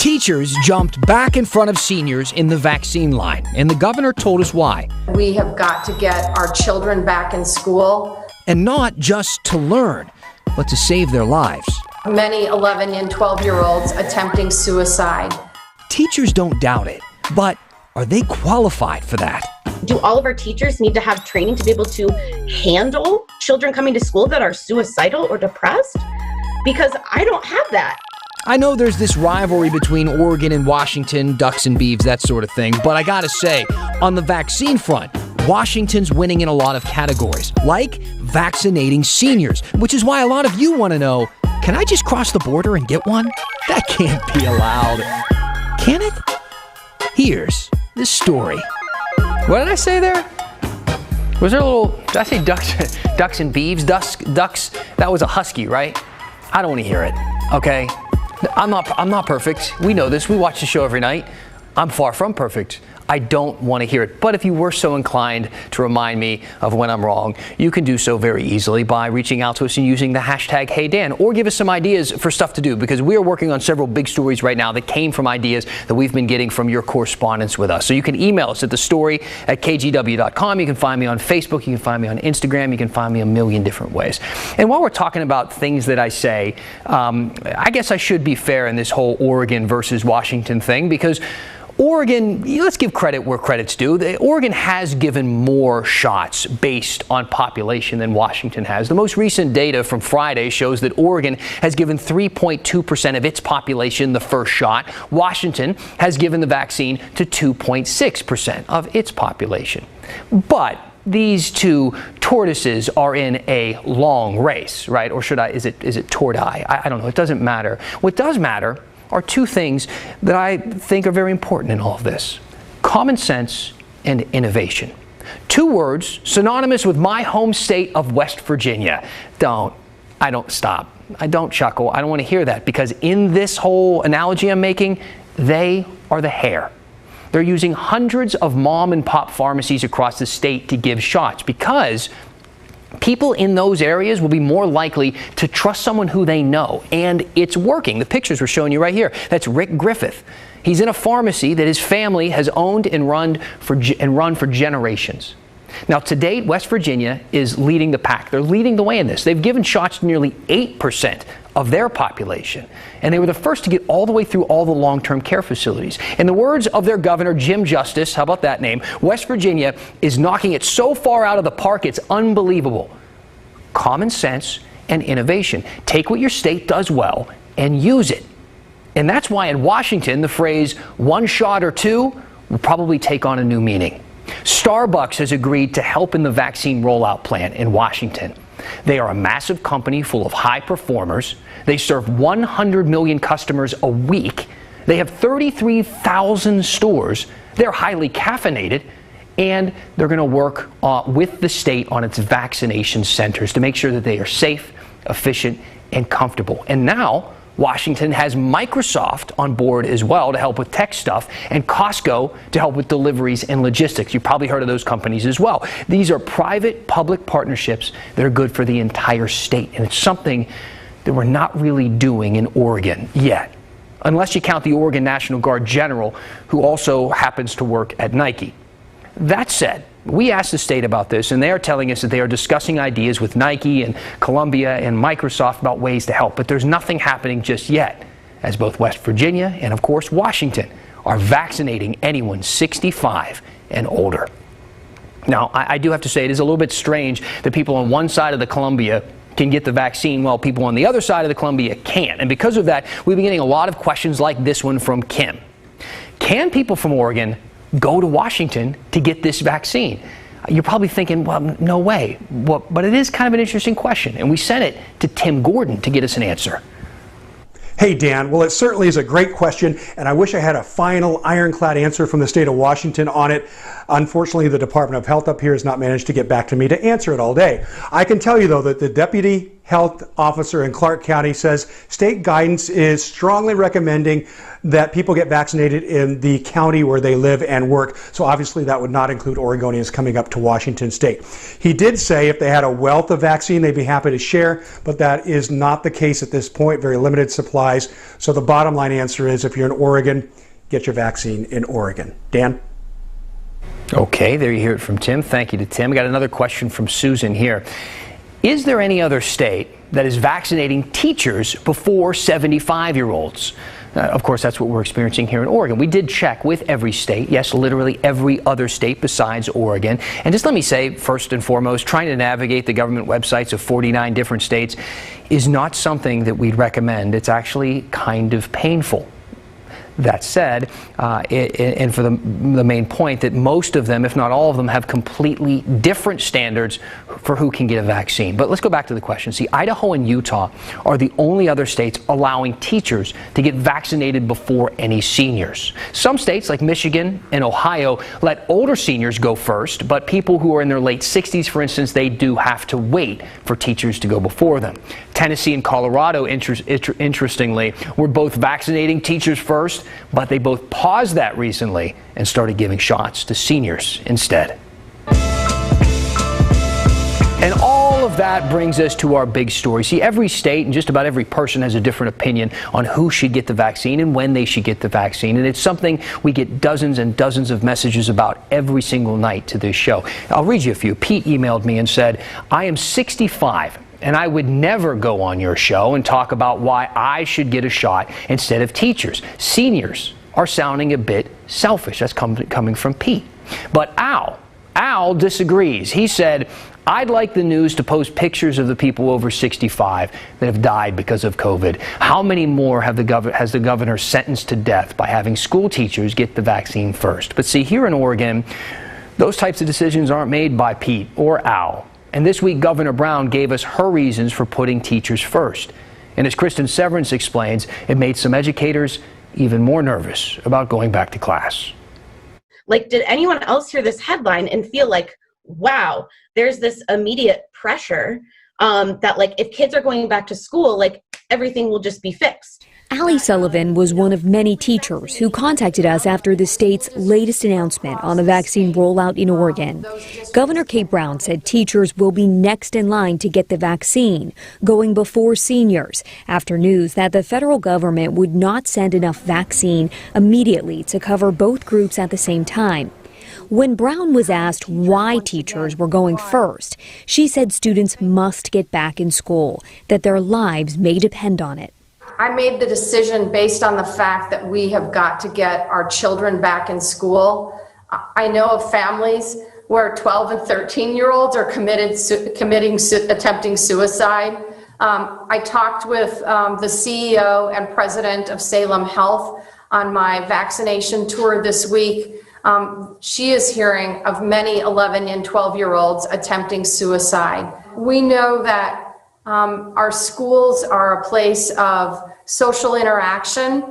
Teachers jumped back in front of seniors in the vaccine line, and the governor told us why. We have got to get our children back in school. And not just to learn, but to save their lives. Many 11 and 12-year-olds attempting suicide. Teachers don't doubt it, but are they qualified for that? Do all of our teachers need to have training to be able to handle children coming to school that are suicidal or depressed? Because I don't have that. I know there's this rivalry between Oregon and Washington, ducks and beeves, that sort of thing, but I gotta say, on the vaccine front, Washington's winning in a lot of categories, like vaccinating seniors, which is why a lot of you want to know, can I just cross the border and get one? That can't be allowed. Can it? Here's the story. What did I say there? Was there a little, did I say ducks and beeves? Ducks, that was a husky, right? I don't want to hear it, okay? I'm not perfect. We know this. We watch the show every night. I'm far from perfect. I don't want to hear it. But if you were so inclined to remind me of when I'm wrong, you can do so very easily by reaching out to us and using the hashtag HeyDan, or give us some ideas for stuff to do, because we are working on several big stories right now that came from ideas that we've been getting from your correspondence with us. So you can email us at thestory@kgw.com. You can find me on Facebook. You can find me on Instagram. You can find me a million different ways. And while we're talking about things that I say, I guess I should be fair in this whole Oregon versus Washington thing, because Oregon, let's give credit where credit's due. Oregon has given more shots based on population than Washington has. The most recent data from Friday shows that Oregon has given 3.2% of its population the first shot. Washington has given the vaccine to 2.6% of its population. But these two tortoises are in a long race, right? Or is it tortoise? I don't know. It doesn't matter. What does matter are two things that I think are very important in all of this: common sense and innovation. Two words synonymous with my home state of West Virginia. I don't chuckle. I don't want to hear that, because in this whole analogy I'm making, they are the hare. They're using hundreds of mom and pop pharmacies across the state to give shots, because people in those areas will be more likely to trust someone who they know, and it's working. The pictures we're showing you right here, that's Rick Griffith. He's in a pharmacy that his family has owned and run for generations. Now, to date, West Virginia is leading the pack. They're leading the way in this. They've given shots to nearly 8% of their population, and they were the first to get all the way through all the long-term care facilities. In the words of their governor, Jim Justice, how about that name, West Virginia is knocking it so far out of the park, it's unbelievable. Common sense and innovation. Take what your state does well and use it. And that's why in Washington, the phrase "one shot or two" will probably take on a new meaning. Starbucks has agreed to help in the vaccine rollout plan in Washington. They are a massive company full of high performers. They serve 100 million customers a week. They have 33,000 stores. They're highly caffeinated, and they're going to work with the state on its vaccination centers to make sure that they are safe, efficient, and comfortable. And now Washington has Microsoft on board as well to help with tech stuff, and Costco to help with deliveries and logistics. You've probably heard of those companies as well. These are private-public partnerships that are good for the entire state, and it's something that we're not really doing in Oregon yet, unless you count the Oregon National Guard General, who also happens to work at Nike. That said, we asked the state about this, and they are telling us that they are discussing ideas with Nike and Columbia and Microsoft about ways to help, but there's nothing happening just yet, as both West Virginia and, of course, Washington are vaccinating anyone 65 and older. Now, I do have to say it is a little bit strange that people on one side of the Columbia can get the vaccine while people on the other side of the Columbia can't. And because of that, we've been getting a lot of questions like this one from Kim. Can people from Oregon go to Washington to get this vaccine? You're probably thinking, well, no way. But it is kind of an interesting question, and we sent it to Tim Gordon to get us an answer. Hey, Dan. Well, it certainly is a great question, and I wish I had a final ironclad answer from the state of Washington on it. Unfortunately, the Department of Health up here has not managed to get back to me to answer it all day. I can tell you, though, that the deputy health officer in Clark County says state guidance is strongly recommending that people get vaccinated in the county where they live and work. So obviously that would not include Oregonians coming up to Washington State. He did say if they had a wealth of vaccine, they'd be happy to share, but that is not the case at this point. Very limited supplies. So the bottom line answer is if you're in Oregon, get your vaccine in Oregon. Dan? Okay, there you hear it from Tim. Thank you to Tim. We got another question from Susan here. Is there any other state that is vaccinating teachers before 75-year-olds? Of course, that's what we're experiencing here in Oregon. We did check with every state, yes, literally every other state besides Oregon. And just let me say, first and foremost, trying to navigate the government websites of 49 different states is not something that we'd recommend. It's actually kind of painful. That said, and for the main point that most of them, if not all of them, have completely different standards for who can get a vaccine. But let's go back to the question. See, Idaho and Utah are the only other states allowing teachers to get vaccinated before any seniors. Some states like Michigan and Ohio let older seniors go first, but people who are in their late 60s, for instance, they do have to wait for teachers to go before them. Tennessee and Colorado, interestingly, were both vaccinating teachers first, but they both paused that recently and started giving shots to seniors instead. And all of that brings us to our big story. See, every state and just about every person has a different opinion on who should get the vaccine and when they should get the vaccine. And it's something we get dozens and dozens of messages about every single night to this show. I'll read you a few. Pete emailed me and said, I am 65. And I would never go on your show and talk about why I should get a shot instead of teachers. Seniors are sounding a bit selfish. That's coming from Pete. But Al disagrees. He said, I'd like the news to post pictures of the people over 65 that have died because of COVID. How many more has the governor sentenced to death by having school teachers get the vaccine first? But see, here in Oregon, those types of decisions aren't made by Pete or Al. And this week, Governor Brown gave us her reasons for putting teachers first. And as Kristen Severance explains, it made some educators even more nervous about going back to class. Like, did anyone else hear this headline and feel like, wow, there's this immediate pressure that, like, if kids are going back to school, like, everything will just be fixed? Allie Sullivan was one of many teachers who contacted us after the state's latest announcement on the vaccine rollout in Oregon. Governor Kate Brown said teachers will be next in line to get the vaccine, going before seniors, after news that the federal government would not send enough vaccine immediately to cover both groups at the same time. When Brown was asked why teachers were going first, she said students must get back in school, that their lives may depend on it. I made the decision based on the fact that we have got to get our children back in school. I know of families where 12 and 13-year-olds are attempting suicide. I talked with the CEO and president of Salem Health on my vaccination tour this week. She is hearing of many 11 and 12-year-olds attempting suicide. We know that our schools are a place of social interaction.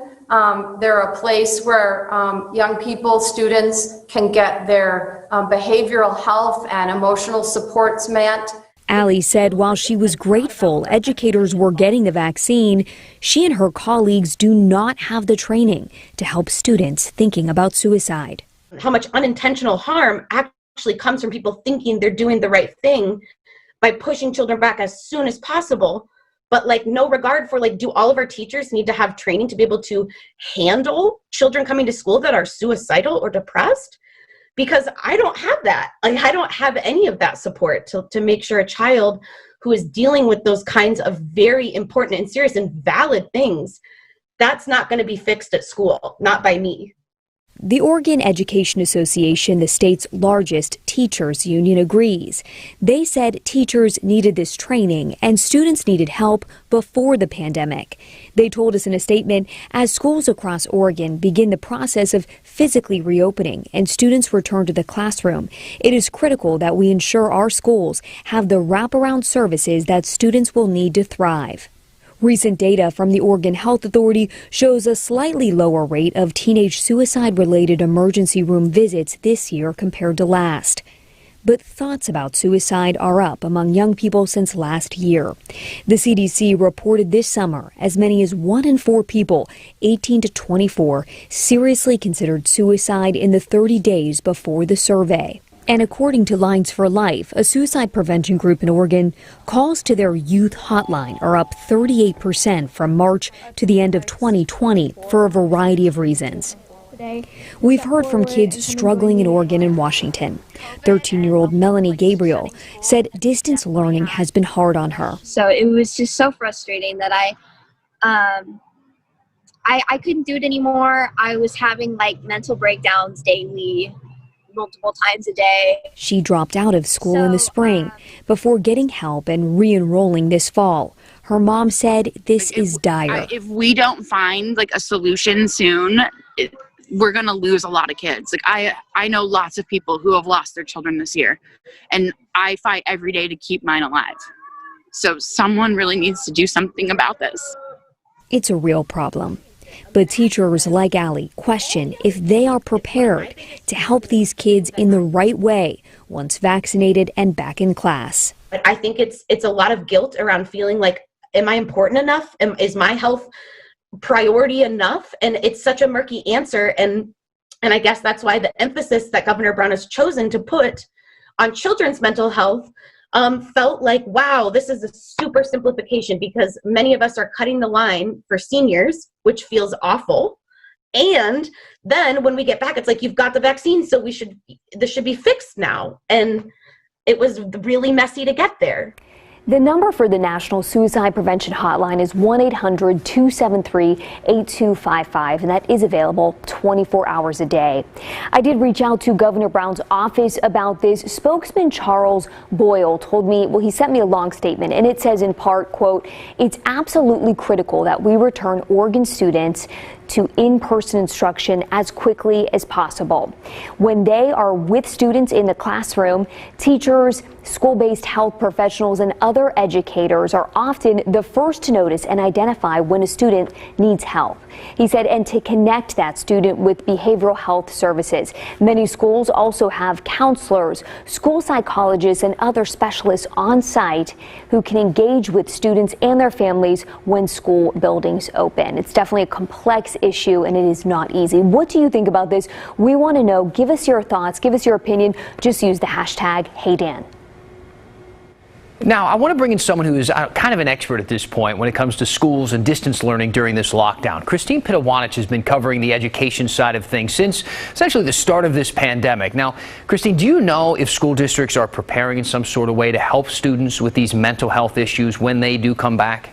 They're a place where young people, students, can get their behavioral health and emotional supports met. Allie said while she was grateful educators were getting the vaccine, she and her colleagues do not have the training to help students thinking about suicide. How much unintentional harm actually comes from people thinking they're doing the right thing by pushing children back as soon as possible, but like no regard for, like, do all of our teachers need to have training to be able to handle children coming to school that are suicidal or depressed? Because I don't have that. Like, I don't have any of that support to make sure a child who is dealing with those kinds of very important and serious and valid things, that's not going to be fixed at school, not by me. The Oregon Education Association, the state's largest teachers union, agrees. They said teachers needed this training and students needed help before the pandemic. They told us in a statement, as schools across Oregon begin the process of physically reopening and students return to the classroom, it is critical that we ensure our schools have the wraparound services that students will need to thrive. Recent data from the Oregon Health Authority shows a slightly lower rate of teenage suicide-related emergency room visits this year compared to last. but thoughts about suicide are up among young people since last year. The CDC reported this summer as many as 1 in 4 people 18 to 24 seriously considered suicide in the 30 days before the survey. And according to Lines for Life, a suicide prevention group in Oregon, calls to their youth hotline are up 38% from March to the end of 2020 for a variety of reasons. We've heard from kids struggling in Oregon and Washington. 13-year-old Melanie Gabriel said distance learning has been hard on her. So it was just so frustrating that I couldn't do it anymore. I was having like mental breakdowns daily, multiple times a day. She dropped out of school in the spring before getting help and re-enrolling this fall. Her mom said this is dire. If we don't find like a solution soon, we're going to lose a lot of kids. Like I know lots of people who have lost their children this year, and I fight every day to keep mine alive. So someone really needs to do something about this. It's a real problem. But teachers like Allie question if they are prepared to help these kids in the right way once vaccinated and back in class. But I think it's a lot of guilt around feeling like, am I important enough? Is my health priority enough? And it's such a murky answer. And I guess that's why the emphasis that Governor Brown has chosen to put on children's mental health felt like, wow, this is a super simplification, because many of us are cutting the line for seniors, which feels awful. And then when we get back, it's like, you've got the vaccine, so this should be fixed now. And it was really messy to get there. The number for the National Suicide Prevention Hotline is 1-800-273-8255, and that is available 24 hours a day. I did reach out to Governor Brown's office about this. Spokesman Charles Boyle told me, well, he sent me a long statement, and it says in part, quote, "It's absolutely critical that we return Oregon students to in-person instruction as quickly as possible. When they are with students in the classroom, teachers, school-based health professionals, and other educators are often the first to notice and identify when a student needs help." He said, and to connect that student with behavioral health services. Many schools also have counselors, school psychologists, and other specialists on site who can engage with students and their families when school buildings open. It's definitely a complex issue, and it is not easy. What do you think about this? We want to know. Give us your thoughts. Give us your opinion. Just use the hashtag #HeyDan. Now, I want to bring in someone who is kind of an expert at this point when it comes to schools and distance learning during this lockdown. Christine Pitawanich has been covering the education side of things since essentially the start of this pandemic. Now, Christine, do you know if school districts are preparing in some sort of way to help students with these mental health issues when they do come back?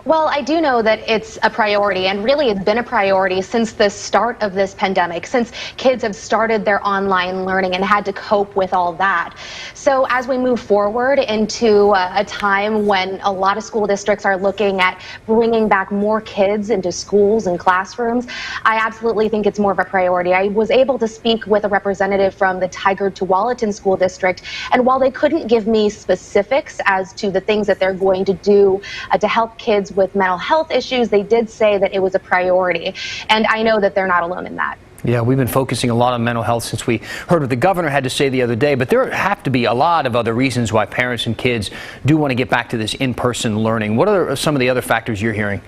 Well, I do know that it's a priority, and really it's been a priority since the start of this pandemic, since kids have started their online learning and had to cope with all that. So as we move forward into a time when a lot of school districts are looking at bringing back more kids into schools and classrooms, I absolutely think it's more of a priority. I was able to speak with a representative from the Tigard to Tualatin School District, and while they couldn't give me specifics as to the things that they're going to do to help kids with mental health issues, they did say that it was a priority, and I know that they're not alone in that. Yeah, we've been focusing a lot on mental health since we heard what the governor had to say the other day, but there have to be a lot of other reasons why parents and kids do want to get back to this in-person learning. What are some of the other factors you're hearing?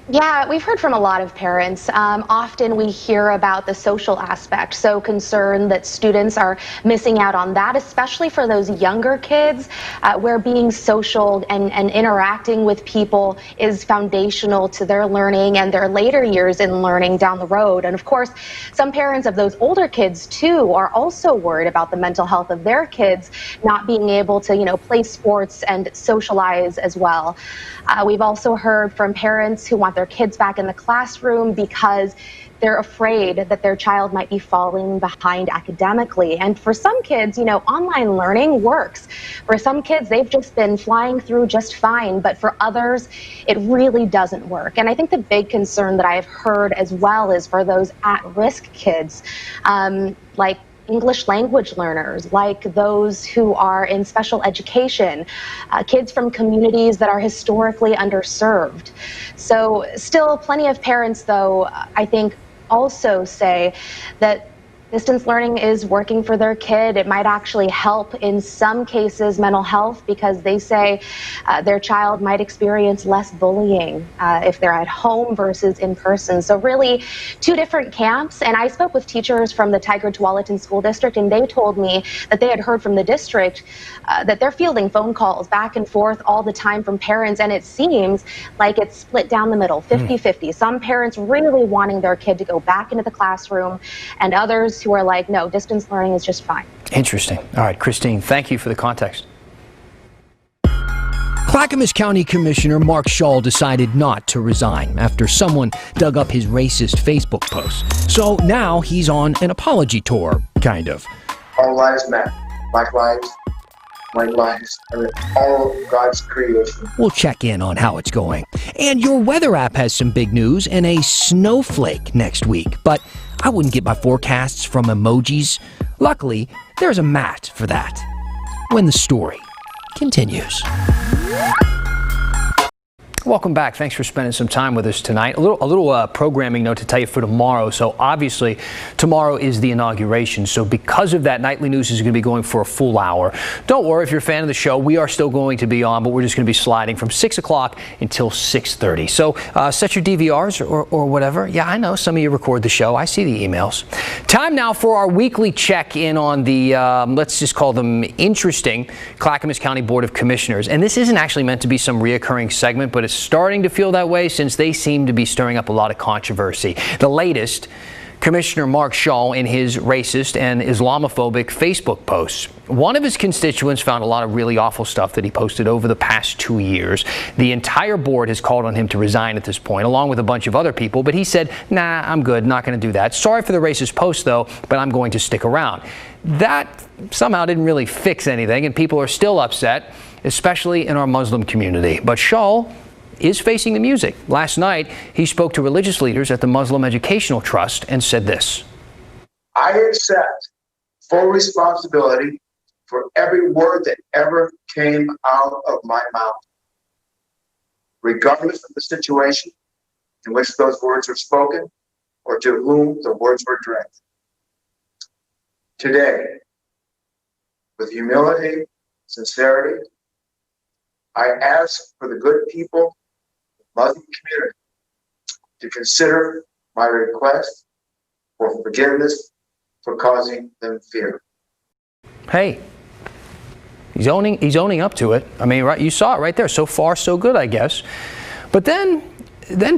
Yeah, we've heard from a lot of parents. Often we hear about the social aspect, so concerned that students are missing out on that, especially for those younger kids, where being social and interacting with people is foundational to their learning and their later years in learning down the road. And of course, some parents of those older kids too are also worried about the mental health of their kids not being able to, play sports and socialize as well. We've also heard from parents who want their kids back in the classroom because they're afraid that their child might be falling behind academically. And for some kids, online learning works. For some kids, they've just been flying through just fine, but for others, it really doesn't work. And I think the big concern that I've heard as well is for those at-risk kids, like English language learners, like those who are in special education, kids from communities that are historically underserved. So still plenty of parents, though, I think also say that distance learning is working for their kid. It might actually help in some cases mental health, because they say their child might experience less bullying if they're at home versus in person. So really two different camps. And I spoke with teachers from the Tigard-Tualatin School District, and they told me that they had heard from the district that they're fielding phone calls back and forth all the time from parents, and it seems like it's split down the middle, 50-50. Some parents really wanting their kid to go back into the classroom, and others who are like, no, distance learning is just fine. Interesting. All right, Christine, thank you for the context. Clackamas County Commissioner Mark Schall decided not to resign after someone dug up his racist Facebook post. So now he's on an apology tour, kind of. All lives matter. Black lives, white lives, all God's creation. We'll check in on how it's going. And your weather app has some big news and a snowflake next week. But I wouldn't get my forecasts from emojis. Luckily, there's a mat for that. When the story continues. Welcome back. Thanks for spending some time with us tonight. A little programming note to tell you for tomorrow. So obviously tomorrow is the inauguration. So because of that, Nightly News is going to be going for a full hour. Don't worry if you're a fan of the show. We are still going to be on, but we're just going to be sliding from 6 o'clock until 6:30. So set your DVRs or whatever. Yeah, I know some of you record the show. I see the emails. Time now for our weekly check-in on the, let's just call them interesting, Clackamas County Board of Commissioners. And this isn't actually meant to be some reoccurring segment, but it's starting to feel that way since they seem to be stirring up a lot of controversy. The latest, Commissioner Mark Schall in his racist and Islamophobic Facebook posts. One of his constituents found a lot of really awful stuff that he posted over the past 2 years. The entire board has called on him to resign at this point, along with a bunch of other people, but he said, nah, I'm good, not going to do that. Sorry for the racist post, though, but I'm going to stick around. That somehow didn't really fix anything, and people are still upset, especially in our Muslim community. But Schall is facing the music. Last night, he spoke to religious leaders at the Muslim Educational Trust and said this. I accept full responsibility for every word that ever came out of my mouth, regardless of the situation in which those words were spoken or to whom the words were directed. Today, with humility, sincerity, I ask for the good people Muslim community to consider my request for forgiveness for causing them fear. Hey, he's owning up to it. I mean, right, you saw it right there. So far, so good, I guess. But then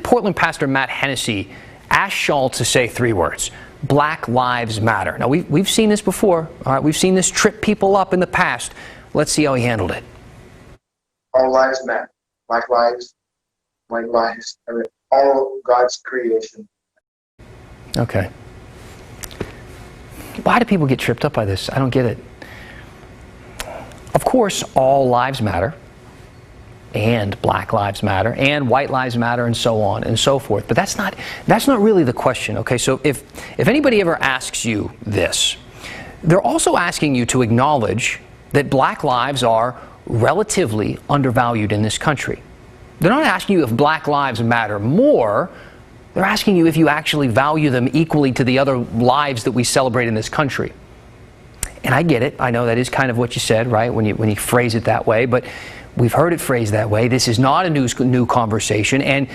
Portland pastor Matt Hennessy asked Schall to say 3 words: Black Lives Matter. Now, we've seen this before. All right, we've seen this trip people up in the past. Let's see how he handled it. All lives matter. Black lives, white lives, all God's creation. Okay. Why do people get tripped up by this? I don't get it. Of course, all lives matter, and Black Lives Matter, and white lives matter, and so on and so forth. But that's not really the question. Okay, so if anybody ever asks you this, they're also asking you to acknowledge that black lives are relatively undervalued in this country. They're not asking you if black lives matter more. They're asking you if you actually value them equally to the other lives that we celebrate in this country. And I get it. I know that is kind of what you said, right, when you phrase it that way. But we've heard it phrased that way. This is not a new conversation. And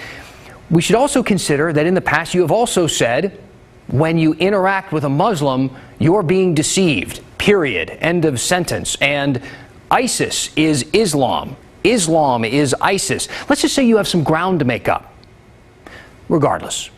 we should also consider that in the past you have also said, when you interact with a Muslim, you're being deceived, period, end of sentence. And ISIS is Islam. Islam is ISIS. Let's just say you have some ground to make up. Regardless,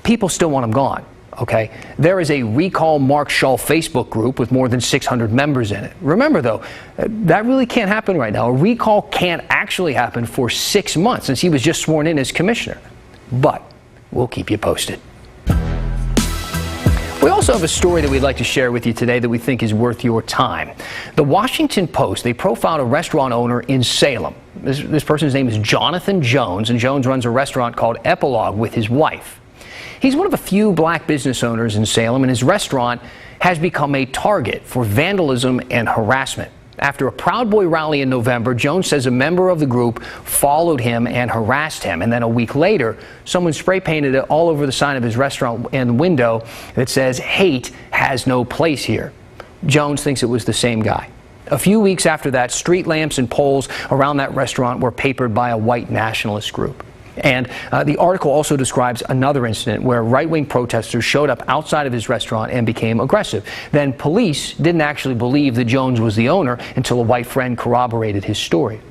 people still want them gone, okay? There is a Recall Mark Schall Facebook group with more than 600 members in it. Remember, though, that really can't happen right now. A recall can't actually happen for 6 months since he was just sworn in as commissioner. But we'll keep you posted. We also have a story that we'd like to share with you today that we think is worth your time. The Washington Post, they profiled a restaurant owner in Salem. This person's name is Jonathan Jones, and Jones runs a restaurant called Epilogue with his wife. He's one of a few black business owners in Salem, and his restaurant has become a target for vandalism and harassment. After a Proud Boy rally in November, Jones says a member of the group followed him and harassed him. And then a week later, someone spray painted it all over the sign of his restaurant and window that says, "Hate has no place here." Jones thinks it was the same guy. A few weeks after that, street lamps and poles around that restaurant were papered by a white nationalist group. And the article also describes another incident where right-wing protesters showed up outside of his restaurant and became aggressive. Then police didn't actually believe that Jones was the owner until a white friend corroborated his story.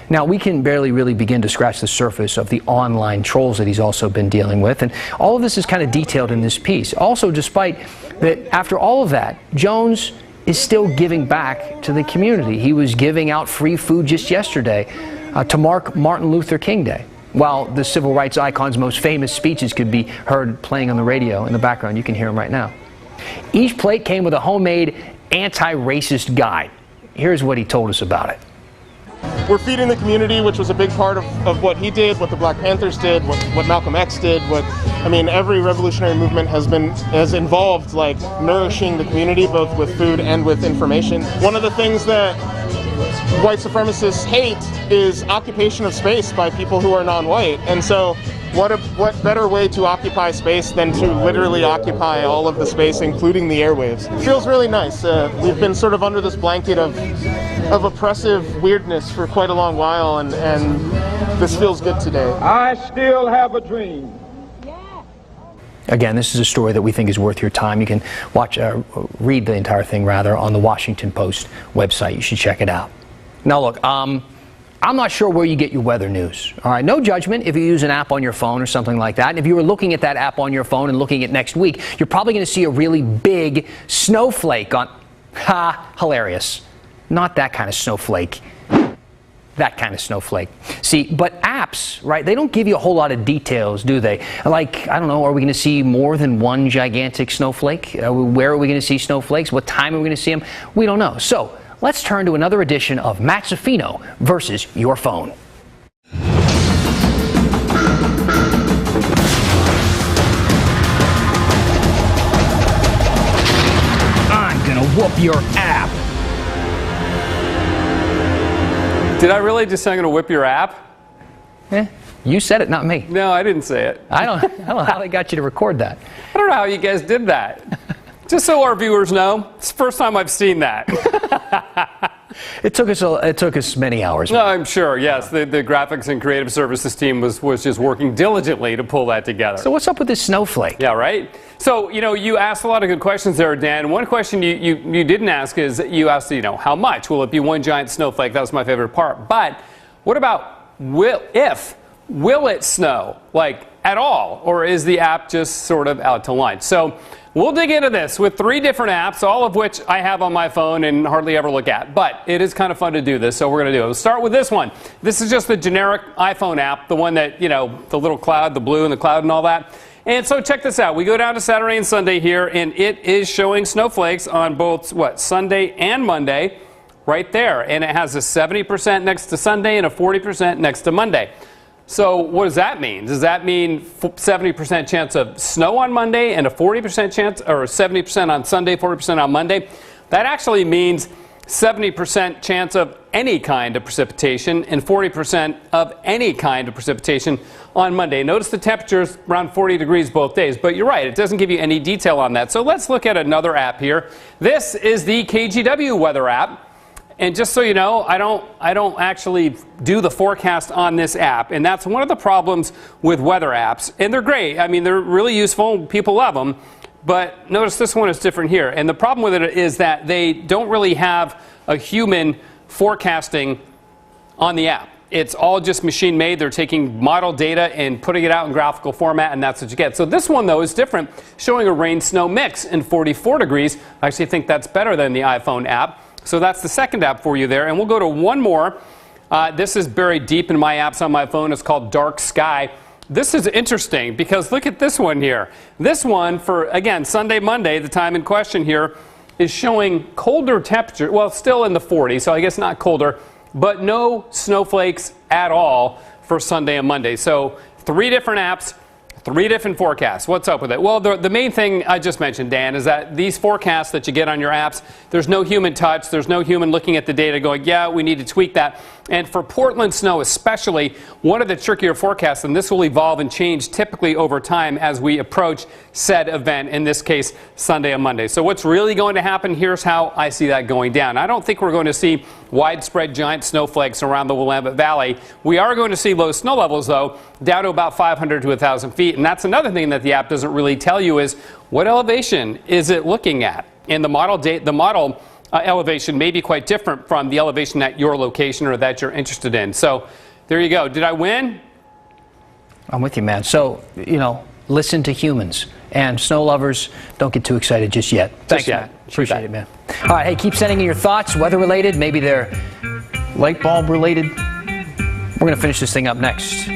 Now, we can barely really begin to scratch the surface of the online trolls that he's also been dealing with, and all of this is kind of detailed in this piece. Also, despite that, after all of that, Jones is still giving back to the community. He was giving out free food just yesterday to mark Martin Luther King Day. While the civil rights icon's most famous speeches could be heard playing on the radio in the background. You can hear them right now. Each plate came with a homemade anti-racist guide. Here's what he told us about it. We're feeding the community, which was a big part of what he did, what the Black Panthers did, what Malcolm X did, every revolutionary movement has involved like nourishing the community both with food and with information. One of the things that white supremacists hate is occupation of space by people who are non-white, and so what better way to occupy space than to literally occupy all of the space, including the airwaves. It feels really nice. We've been sort of under this blanket of oppressive weirdness for quite a long while, and this feels good today. I still have a dream. Again, this is a story that we think is worth your time. You can read the entire thing rather on the Washington Post website. You should check it out. Now look, I'm not sure where you get your weather news. All right, no judgment if you use an app on your phone or something like that. And if you were looking at that app on your phone and looking at next week, you're probably going to see a really big snowflake on. Hilarious. Not that kind of snowflake. That kind of snowflake. See, but apps, right, they don't give you a whole lot of details, do they? Like, I don't know, are we going to see more than one gigantic snowflake? Where are we going to see snowflakes? What time are we going to see them? We don't know. So let's turn to another edition of Matt Zaffino versus your phone. I'm going to whoop your app. Did I really just say I'm going to whip your app? You said it, not me. No, I didn't say it. I don't know how they got you to record that. I don't know how you guys did that. Just so our viewers know, it's the first time I've seen that. It took us many hours. No, I'm sure, yes. The graphics and creative services team was just working diligently to pull that together. So what's up with this snowflake? Yeah, right? So, you asked a lot of good questions there, Dan. One question you didn't ask is, you asked, how much? Will it be one giant snowflake? That was my favorite part. But what about will it snow, like, at all? Or is the app just sort of out to lunch? So we'll dig into this with 3 different apps, all of which I have on my phone and hardly ever look at. But it is kind of fun to do this, so we're going to do it. We'll start with this one. This is just the generic iPhone app, the one that, the little cloud, the blue and the cloud and all that. And so check this out. We go down to Saturday and Sunday here, and it is showing snowflakes on both, Sunday and Monday right there. And it has a 70% next to Sunday and a 40% next to Monday. So what does that mean? Does that mean 70% chance of snow on Monday and a 40% chance, or 70% on Sunday, 40% on Monday? That actually means 70% chance of any kind of precipitation and 40% of any kind of precipitation on Monday. Notice the temperature's around 40 degrees both days, but you're right, it doesn't give you any detail on that. So let's look at another app here. This is the KGW weather app. And just so you know, I don't actually do the forecast on this app, and that's one of the problems with weather apps. And they're great. I mean, they're really useful. People love them. But notice this one is different here. And the problem with it is that they don't really have a human forecasting on the app. It's all just machine made. They're taking model data and putting it out in graphical format, and that's what you get. So this one, though, is different, showing a rain-snow mix in 44 degrees. I actually think that's better than the iPhone app. So that's the second app for you there. And we'll go to one more. This is buried deep in my apps on my phone. It's called Dark Sky. This is interesting because look at this one here. This one for, again, Sunday, Monday, the time in question here, is showing colder temperature. Well, still in the 40s, so I guess not colder, but no snowflakes at all for Sunday and Monday. So 3 different apps, 3 different forecasts. What's up with it? Well, the main thing I just mentioned, Dan, is that these forecasts that you get on your apps, there's no human touch. There's no human looking at the data going, yeah, we need to tweak that. And for Portland snow especially, one of the trickier forecasts, and this will evolve and change typically over time as we approach said event, in this case, Sunday and Monday. So what's really going to happen? Here's how I see that going down. I don't think we're going to see widespread giant snowflakes around the Willamette Valley. We are going to see low snow levels, though, down to about 500 to 1,000 feet. And that's another thing that the app doesn't really tell you is what elevation is it looking at? And the model elevation may be quite different from the elevation at your location or that you're interested in. So there you go. Did I win? I'm with you, man. So, listen to humans. And snow lovers, don't get too excited just yet. Thanks, Matt. Appreciate it, man. All right, hey, keep sending in your thoughts, weather-related. Maybe they're light bulb-related. We're going to finish this thing up next.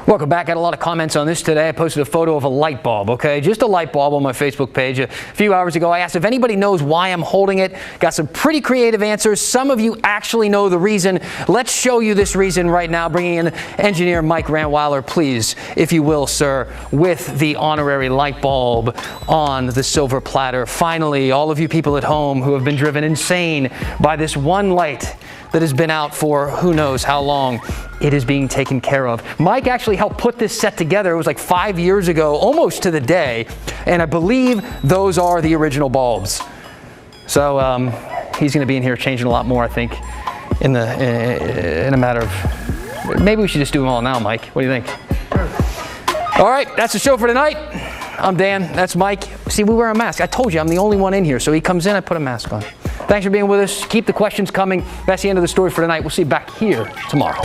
Welcome back. Got a lot of comments on this today. I posted a photo of a light bulb, okay? Just a light bulb on my Facebook page. A few hours ago, I asked if anybody knows why I'm holding it. Got some pretty creative answers. Some of you actually know the reason. Let's show you this reason right now. Bringing in engineer Mike Rantweiler, please, if you will, sir, with the honorary light bulb on the silver platter. Finally, all of you people at home who have been driven insane by this one light that has been out for who knows how long, it is being taken care of. Mike actually helped put this set together. It was like 5 years ago, almost to the day, and I believe those are the original bulbs. So he's going to be in here changing a lot more, I think, in a matter of, maybe we should just do them all now, Mike. What do you think? All right, that's the show for tonight. I'm Dan, that's Mike. See, we wear a mask. I told you, I'm the only one in here, so he comes in, I put a mask on. Thanks for being with us. Keep the questions coming. That's the end of the story for tonight. We'll see you back here tomorrow.